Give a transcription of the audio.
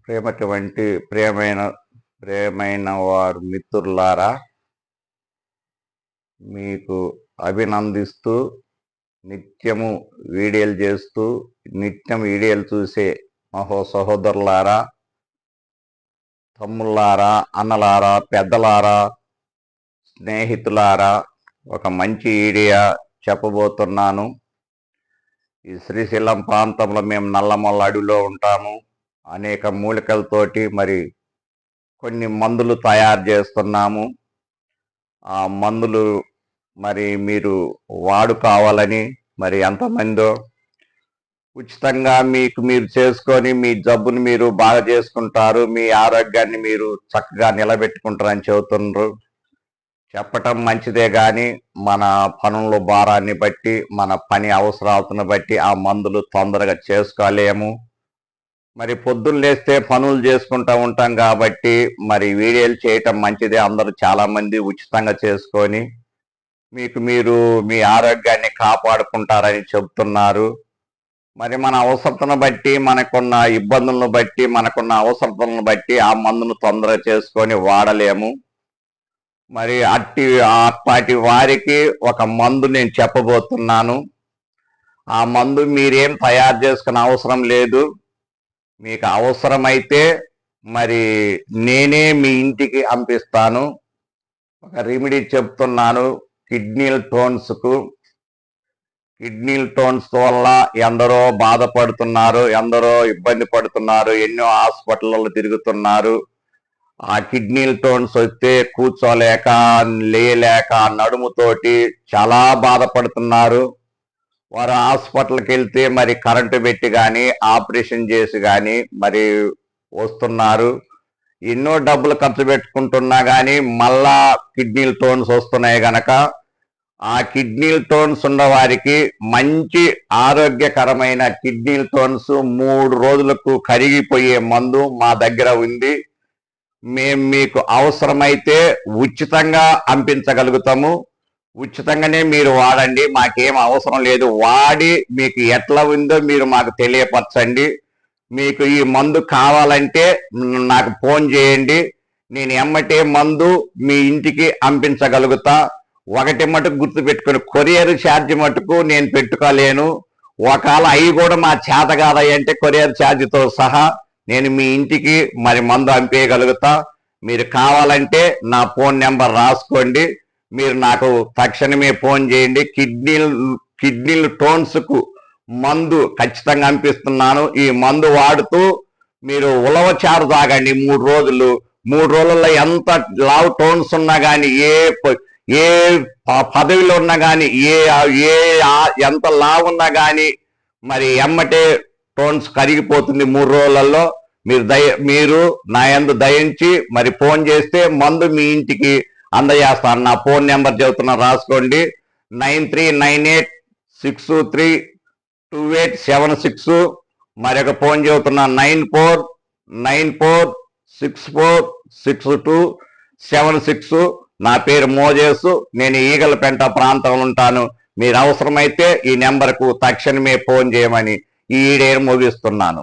ప్రేమటువంటి ప్రేమైన వారు మిత్రులారా, మీకు అభినందిస్తూ నిత్యం వీడియోలు చూసే సహోదరులారా, తమ్ముళ్ళారా, అన్నలారా, పెద్దలారా, స్నేహితులారా, ఒక మంచి వీడియో చెప్పబోతున్నాను. ఈ శ్రీశైలం ప్రాంతంలో మేము నల్లమల్ల అడవిలో ఉంటాము. అనేక మూలికలతోటి కొన్ని మందులు తయారు చేస్తున్నాము. ఆ మందులు మీరు వాడుకోవాలని ఎంతమందో ఉచితంగా మీరు చేసుకొని మీ జబ్బుని మీరు బాగా చేసుకుంటారు, మీ ఆరోగ్యాన్ని మీరు చక్కగా నిలబెట్టుకుంటారని చెబుతున్నారు. చెప్పటం మంచిదే కానీ మన పనుల భారాన్ని బట్టి, మన పని అవసరాలను బట్టి ఆ మందులు తొందరగా చేసుకోలేము. పొద్దున్న లేస్తే పనులు చేసుకుంటూ ఉంటాం కాబట్టి వీడియోలు చేయటం మంచిదే. అందరూ చాలామంది ఉచితంగా చేసుకొని మీరు మీ ఆరోగ్యాన్ని కాపాడుకుంటారని చెబుతున్నారు. మన అవసరతను బట్టి, మనకున్న ఇబ్బందులను బట్టి, మనకున్న అవసరతలను బట్టి ఆ మందును తొందరగా చేసుకొని వాడలేము. అట్లాంటి వారికి ఒక మందు నేను చెప్పబోతున్నాను. ఆ మందు మీరేం తయారు చేసుకునే అవసరం లేదు. మీకు అవసరమైతే నేనే మీ ఇంటికి పంపిస్తాను. ఒక రెమెడీ చెప్తున్నాను. కిడ్నీ స్టోన్స్ వల్ల ఎందరో బాధపడుతున్నారు, ఎందరో ఇబ్బంది పడుతున్నారు, ఎన్నో హాస్పిటల్లో తిరుగుతున్నారు. ఆ కిడ్నీ స్టోన్స్ వస్తే కూర్చోలేక, లేయలేక, నడుముతోటి చాలా బాధపడుతున్నారు. వారు హాస్పిటల్కి వెళ్తే కరెంటు పెట్టి కానీ, ఆపరేషన్ చేసి కానీ వస్తున్నారు. ఎన్నో డబ్బులు ఖర్చు పెట్టుకుంటున్నా కానీ మళ్ళా కిడ్నీ స్టోన్స్ వస్తున్నాయి గనక ఆ కిడ్నీ స్టోన్స్ ఉన్న వారికి మంచి ఆరోగ్యకరమైన కిడ్నీ స్టోన్స్ 3 రోజులకు కరిగిపోయే మందు మా దగ్గర ఉంది. మేము మీకు అవసరమైతే ఉచితంగా పంపించగలుగుతాము. ఉచితంగానే మీరు వాడండి, మాకేం అవసరం లేదు. వాడి మీకు ఎట్లా ఉందో మీరు మాకు తెలియపరచండి. మీకు ఈ మందు కావాలంటే నాకు ఫోన్ చేయండి. నేను ఎమ్మటే మందు మీ ఇంటికి పంపించగలుగుతా. ఒకటి మటుకు గుర్తుపెట్టుకుని, కొరియర్ ఛార్జ్ మటుకు నేను పెట్టుకోలేను. ఒకవేళ అవి కూడా మా చేత కాదయ్యి అంటే కొరియర్ ఛార్జ్తో సహా నేను మీ ఇంటికి మందు పంపేయగలుగుతా. మీరు కావాలంటే నా ఫోన్ నెంబర్ రాసుకోండి. మీరు నాకు తక్షణమే ఫోన్ చేయండి. కిడ్నీ స్టోన్స్కు మందు ఖచ్చితంగా పంపిస్తున్నాను. ఈ మందు వాడుతూ మీరు ఉలవచారు తాగండి 3 రోజులు. 3 రోజుల్లో ఎంత లావ్ టోన్స్ ఉన్నా కానీ, ఏ పదవిలో ఉన్నా కానీ, ఎంత లావ్ ఉన్నా కానీ ఎమ్మటే టోన్స్ కరిగిపోతుంది 3 రోజులలో. మీరు నా యందు దయించి ఫోన్ చేస్తే మందు మీ ఇంటికి అందజేస్తాను. నా ఫోన్ నెంబర్ చెబుతున్నా, రాసుకోండి. 9398632876. మరొక ఫోన్ చెబుతున్నా, 9494646276. నా పేరు మోజేసు. నేను ఈగలపెంట ప్రాంతంలో ఉంటాను. మీరు అవసరమైతే ఈ నెంబర్కు తక్షణమే ఫోన్ చేయమని ఈ వీడియోను ముగిస్తున్నాను.